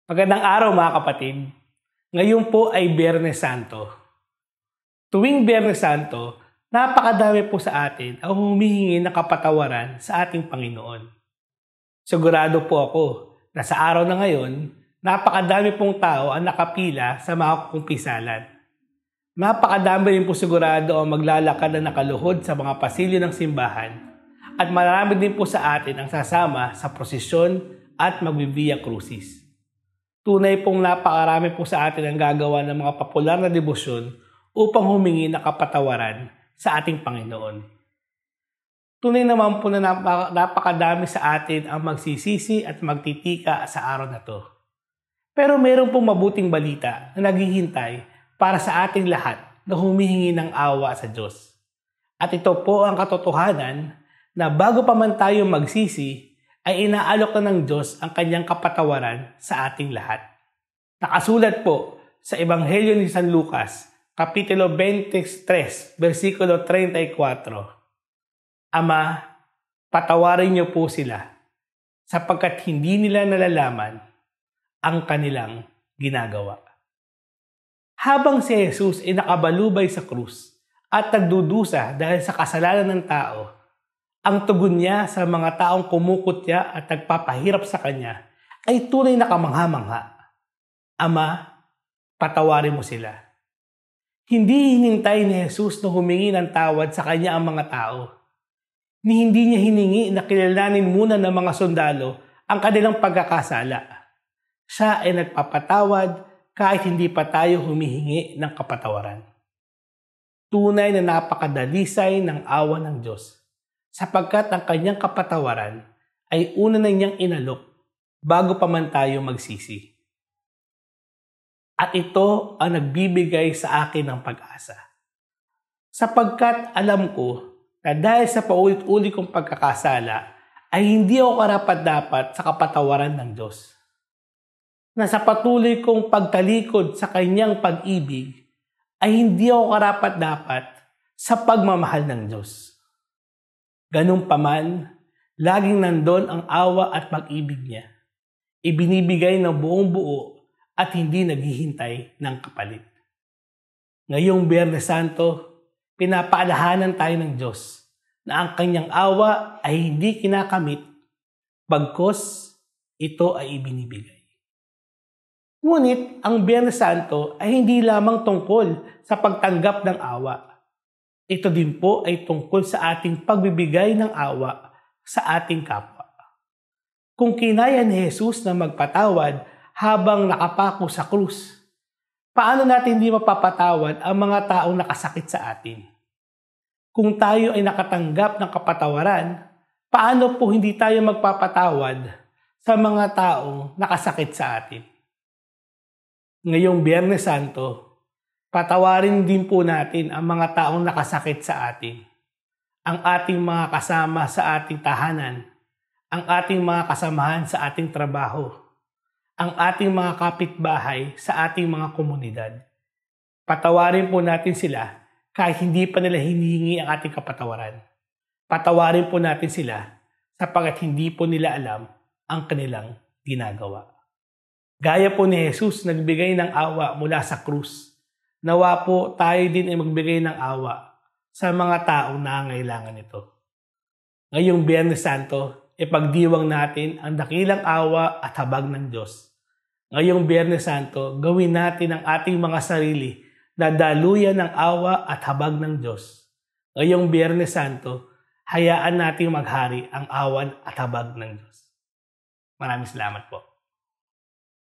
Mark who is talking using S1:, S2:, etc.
S1: Magandang araw mga kapatid. Ngayon po ay Biyernes Santo. Tuwing Biyernes Santo, napakadami po sa atin ang humihingi ng kapatawaran sa ating Panginoon. Sigurado po ako na sa araw na ngayon, napakadami pong tao ang nakapila sa mga kumpisalan. Napakadami rin po sigurado ang maglalakad na nakaluhod sa mga pasilyo ng simbahan at marami din po sa atin ang sasama sa prosesyon at magbibiya crucis. Tunay pong napakarami po sa atin ang gagawa ng mga popular na debosyon upang humingi ng kapatawaran sa ating Panginoon. Tunay naman po na napakadami sa atin ang magsisisi at magtitika sa araw na to. Pero mayroon pong mabuting balita na naghihintay para sa ating lahat na humihingi ng awa sa Diyos. At ito po ang katotohanan na bago pa man tayo magsisi, ay inaalok na ng Diyos ang kanyang kapatawaran sa ating lahat. Nakasulat po sa Ebanghelyo ni San Lucas, Kapitulo 23, versikulo 34. Ama, patawarin niyo po sila, sapagkat hindi nila nalalaman ang kanilang ginagawa. Habang si Jesus ay nakabalubay sa krus at nagdudusa dahil sa kasalanan ng tao, ang tugon niya sa mga taong kumukutya at nagpapahirap sa kanya ay tunay na kamangha-mangha. Ama, patawarin mo sila. Hindi hinintay ni Jesus na humingi ng tawad sa kanya ang mga tao. Hindi niya hiningi na kilalanin muna ng mga sundalo ang kanilang pagkakasala. Siya ay nagpapatawad kahit hindi pa tayo humihingi ng kapatawaran. Tunay na napakadalisay ng awa ng Diyos, sapagkat ang kanyang kapatawaran ay una na niyang inalok bago pa man tayo magsisi. At ito ang nagbibigay sa akin ng pag-asa. Sapagkat alam ko na dahil sa paulit-ulit kong pagkakasala ay hindi ako karapat-dapat sa kapatawaran ng Diyos. Na sa patuloy kong pagtalikod sa kanyang pag-ibig ay hindi ako karapat-dapat sa pagmamahal ng Diyos. Ganun pa man, laging nandun ang awa at pag-ibig niya. Ibinibigay ng buong buo at hindi naghihintay ng kapalit. Ngayong Biyernes Santo, pinapaalahanan tayo ng Diyos na ang kanyang awa ay hindi kinakamit, bagkus ito ay ibinibigay. Ngunit ang Biyernes Santo ay hindi lamang tungkol sa pagtanggap ng awa. Ito din po ay tungkol sa ating pagbibigay ng awa sa ating kapwa. Kung kinaya ni Jesus na magpatawad habang nakapako sa krus, paano natin hindi mapapatawad ang mga taong nakasakit sa atin? Kung tayo ay nakatanggap ng kapatawaran, paano po hindi tayo magpapatawad sa mga taong nakasakit sa atin? Ngayong Biyernes Santo, patawarin din po natin ang mga taong nakasakit sa atin, ang ating mga kasama sa ating tahanan, ang ating mga kasamahan sa ating trabaho, ang ating mga kapitbahay sa ating mga komunidad. Patawarin po natin sila kahit hindi pa nila hinihingi ang ating kapatawaran. Patawarin po natin sila sapagkat hindi po nila alam ang kanilang ginagawa. Gaya po ni Jesus nagbigay ng awa mula sa krus, nawa po tayo din ay magbigay ng awa sa mga taong nangangailangan nito. Ngayong Biyernes Santo, ipagdiwang natin ang dakilang awa at habag ng Diyos. Ngayong Biyernes Santo, gawin natin ang ating mga sarili na daluyan ng awa at habag ng Diyos. Ngayong Biyernes Santo, hayaan nating maghari ang awan at habag ng Diyos. Maraming salamat po.